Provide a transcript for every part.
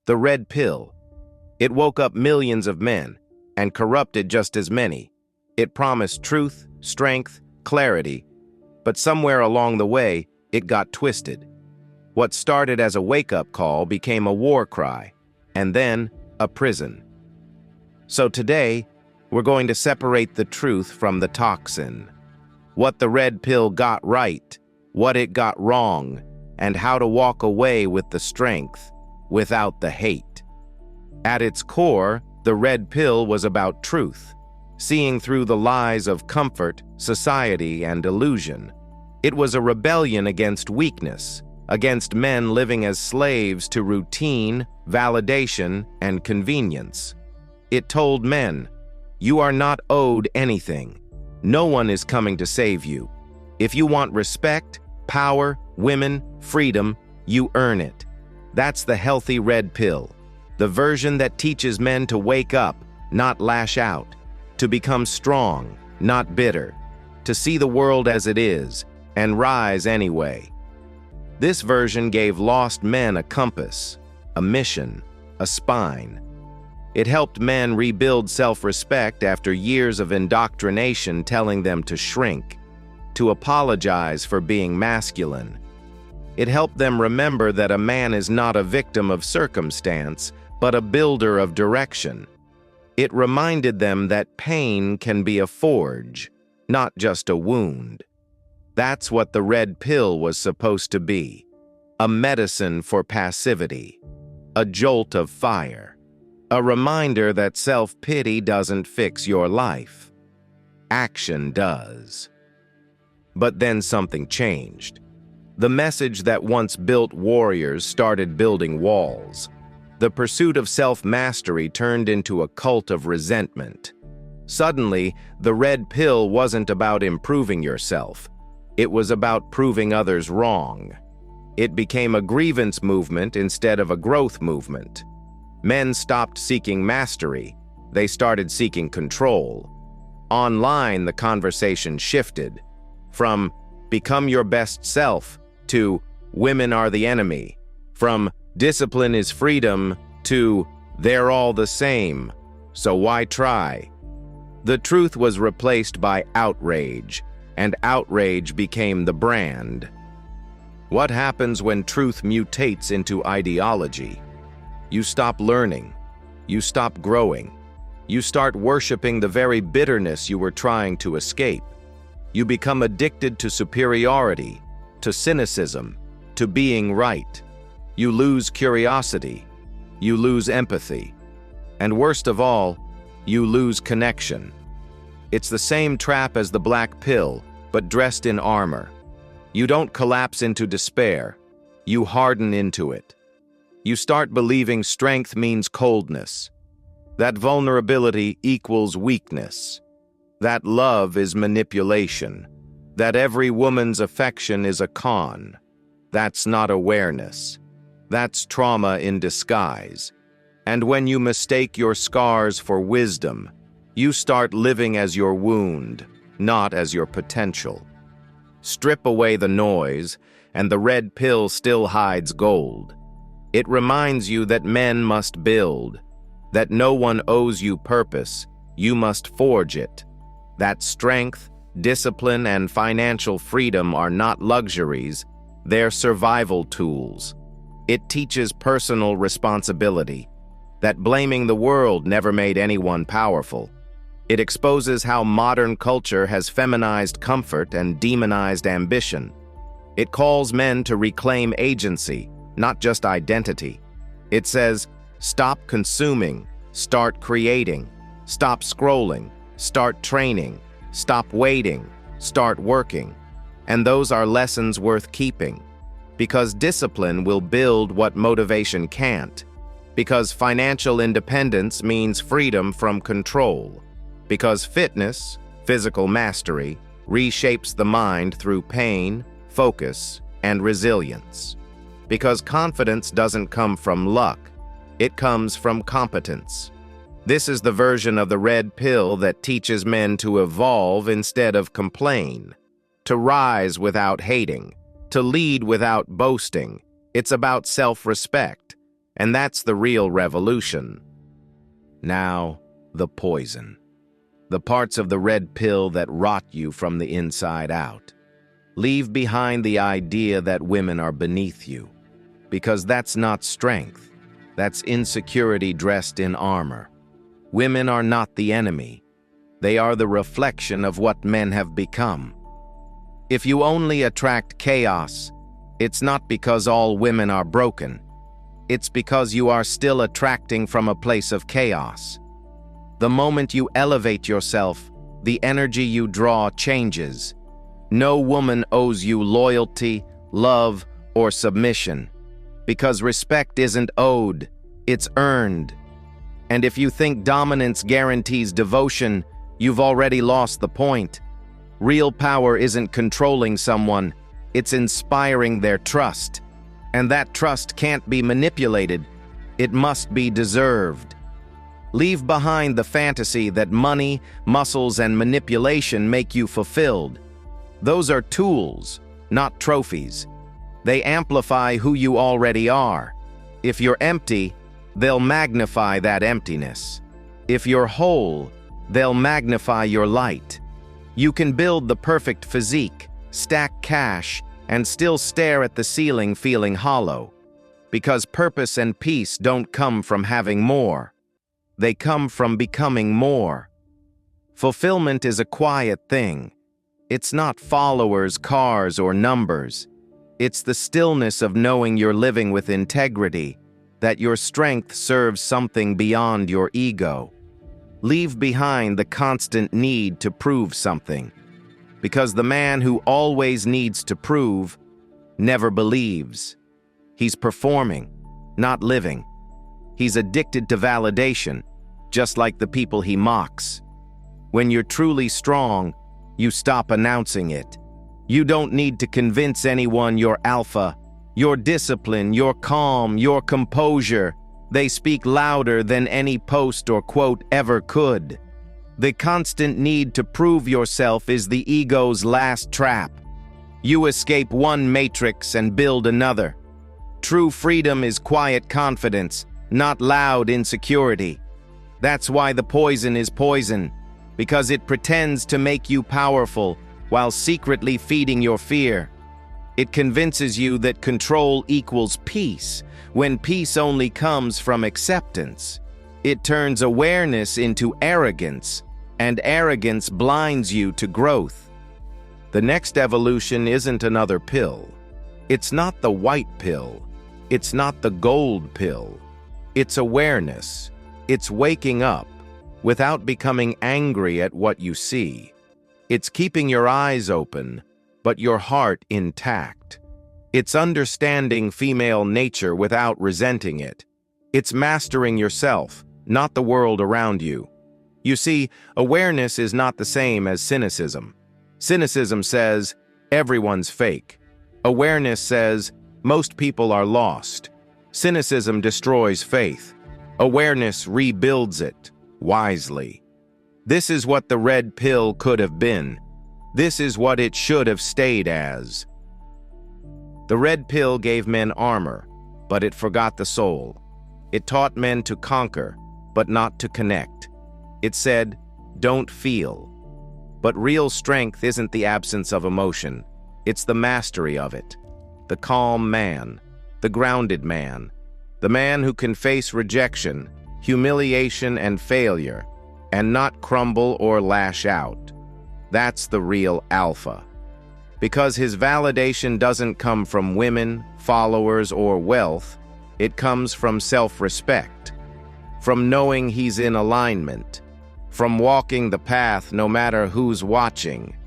The red pill. It woke up millions of men and corrupted just as many. It promised truth, strength, clarity, but somewhere along the way, it got twisted. What started as a wake-up call became a war cry, and then a prison. So today, we're going to separate the truth from the toxin. What the red pill got right, what it got wrong, and how to walk away with the strength, without the hate. At its core, the red pill was about truth, seeing through the lies of comfort, society, and illusion. It was a rebellion against weakness, against men living as slaves to routine, validation, and convenience. It told men, you are not owed anything. No one is coming to save you. If you want respect, power, women, freedom, you earn it. That's the healthy red pill, the version that teaches men to wake up, not lash out, to become strong, not bitter, to see the world as it is, and rise anyway. This version gave lost men a compass, a mission, a spine. It helped men rebuild self-respect after years of indoctrination telling them to shrink, to apologize for being masculine. It helped them remember that a man is not a victim of circumstance, but a builder of direction. It reminded them that pain can be a forge, not just a wound. That's what the red pill was supposed to be. A medicine for passivity. A jolt of fire. A reminder that self-pity doesn't fix your life. Action does. But then something changed. The message that once built warriors started building walls. The pursuit of self-mastery turned into a cult of resentment. Suddenly, the red pill wasn't about improving yourself. It was about proving others wrong. It became a grievance movement instead of a growth movement. Men stopped seeking mastery. They started seeking control. Online, the conversation shifted from become your best self to women are the enemy, from discipline is freedom to they're all the same, so why try? The truth was replaced by outrage, and outrage became the brand. What happens when truth mutates into ideology? You stop learning. You stop growing. You start worshiping the very bitterness you were trying to escape. You become addicted to superiority, to cynicism, to being right. You lose curiosity. You lose empathy. And worst of all, you lose connection. It's the same trap as the black pill, but dressed in armor. You don't collapse into despair. You harden into it. You start believing strength means coldness. That vulnerability equals weakness. That love is manipulation. That every woman's affection is a con. That's not awareness. That's trauma in disguise. And when you mistake your scars for wisdom, you start living as your wound, not as your potential. Strip away the noise, and the red pill still hides gold. It reminds you that men must build, that no one owes you purpose, you must forge it. That strength, discipline, and financial freedom are not luxuries, they're survival tools. It teaches personal responsibility, that blaming the world never made anyone powerful. It exposes how modern culture has feminized comfort and demonized ambition. It calls men to reclaim agency, not just identity. It says, stop consuming, start creating, stop scrolling, start training, stop waiting, start working. And those are lessons worth keeping. Because discipline will build what motivation can't. Because financial independence means freedom from control. Because fitness, physical mastery, reshapes the mind through pain, focus, and resilience. Because confidence doesn't come from luck, it comes from competence. This is the version of the red pill that teaches men to evolve instead of complain, to rise without hating, to lead without boasting. It's about self-respect, And that's the real revolution. Now, the poison. The parts of the red pill that rot you from the inside out. Leave behind the idea that women are beneath you, because that's not strength. That's insecurity dressed in armor. Women are not the enemy. They are the reflection of what men have become. If you only attract chaos, it's not because all women are broken. It's because you are still attracting from a place of chaos. The moment you elevate yourself, the energy you draw changes. No woman owes you loyalty, love, or submission, because respect isn't owed, it's earned. And if you think dominance guarantees devotion, you've already lost the point. Real power isn't controlling someone, it's inspiring their trust. And that trust can't be manipulated, it must be deserved. Leave behind the fantasy that money, muscles, and manipulation make you fulfilled. Those are tools, not trophies. They amplify who you already are. If you're empty, they'll magnify that emptiness. If you're whole, they'll magnify your light. You can build the perfect physique, stack cash, and still stare at the ceiling feeling hollow. Because purpose and peace don't come from having more. They come from becoming more. Fulfillment is a quiet thing. It's not followers, cars, or numbers. It's the stillness of knowing you're living with integrity, that your strength serves something beyond your ego. Leave behind the constant need to prove something. Because the man who always needs to prove never believes. He's performing, not living. He's addicted to validation, just like the people he mocks. When you're truly strong, you stop announcing it. You don't need to convince anyone you're alpha. Your discipline, your calm, your composure, they speak louder than any post or quote ever could. The constant need to prove yourself is the ego's last trap. You escape one matrix and build another. True freedom is quiet confidence, not loud insecurity. That's why the poison is poison, because it pretends to make you powerful while secretly feeding your fear. It convinces you that control equals peace, when peace only comes from acceptance. It turns awareness into arrogance, and arrogance blinds you to growth. The next evolution isn't another pill. It's not the white pill. It's not the gold pill. It's awareness. It's waking up without becoming angry at what you see. It's keeping your eyes open, but your heart intact. It's understanding female nature without resenting it. It's mastering yourself, not the world around you. You see, awareness is not the same as cynicism. Cynicism says, everyone's fake. Awareness says, most people are lost. Cynicism destroys faith. Awareness rebuilds it, wisely. This is what the red pill could have been. This is what it should have stayed as. The red pill gave men armor, but it forgot the soul. It taught men to conquer, but not to connect. It said, don't feel. But real strength isn't the absence of emotion. It's the mastery of it. The calm man, the grounded man, the man who can face rejection, humiliation, and failure, and not crumble or lash out. That's the real alpha. Because his validation doesn't come from women, followers, or wealth, it comes from self-respect, from knowing he's in alignment, from walking the path no matter who's watching.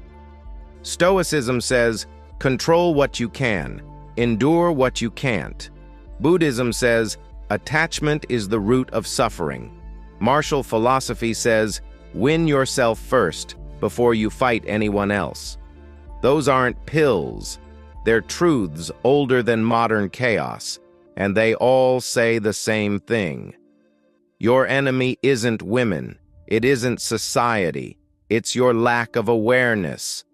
Stoicism says, control what you can, endure what you can't. Buddhism says, attachment is the root of suffering. Martial philosophy says, win yourself first before you fight anyone else. Those aren't pills. They're truths older than modern chaos, and they all say the same thing. Your enemy isn't women. It isn't society. It's your lack of awareness.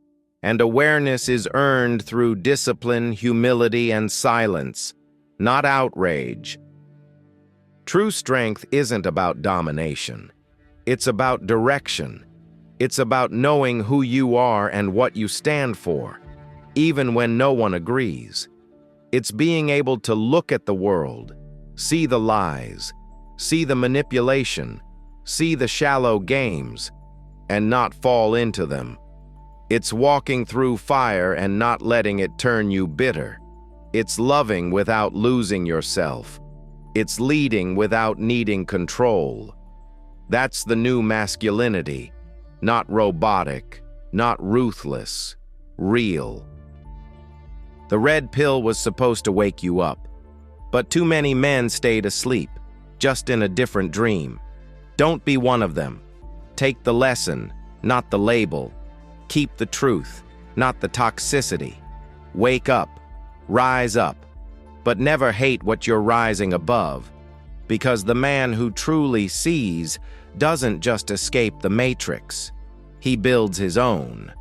And awareness is earned through discipline, humility, and silence, not outrage. True strength isn't about domination. It's about direction. It's about knowing who you are and what you stand for, even when no one agrees. It's being able to look at the world, see the lies, see the manipulation, see the shallow games, and not fall into them. It's walking through fire and not letting it turn you bitter. It's loving without losing yourself. It's leading without needing control. That's the new masculinity. Not robotic, not ruthless, real. The red pill was supposed to wake you up, but too many men stayed asleep, just in a different dream. Don't be one of them. Take the lesson, not the label. Keep the truth, not the toxicity. Wake up, rise up, but never hate what you're rising above, because the man who truly sees doesn't just escape the matrix. He builds his own.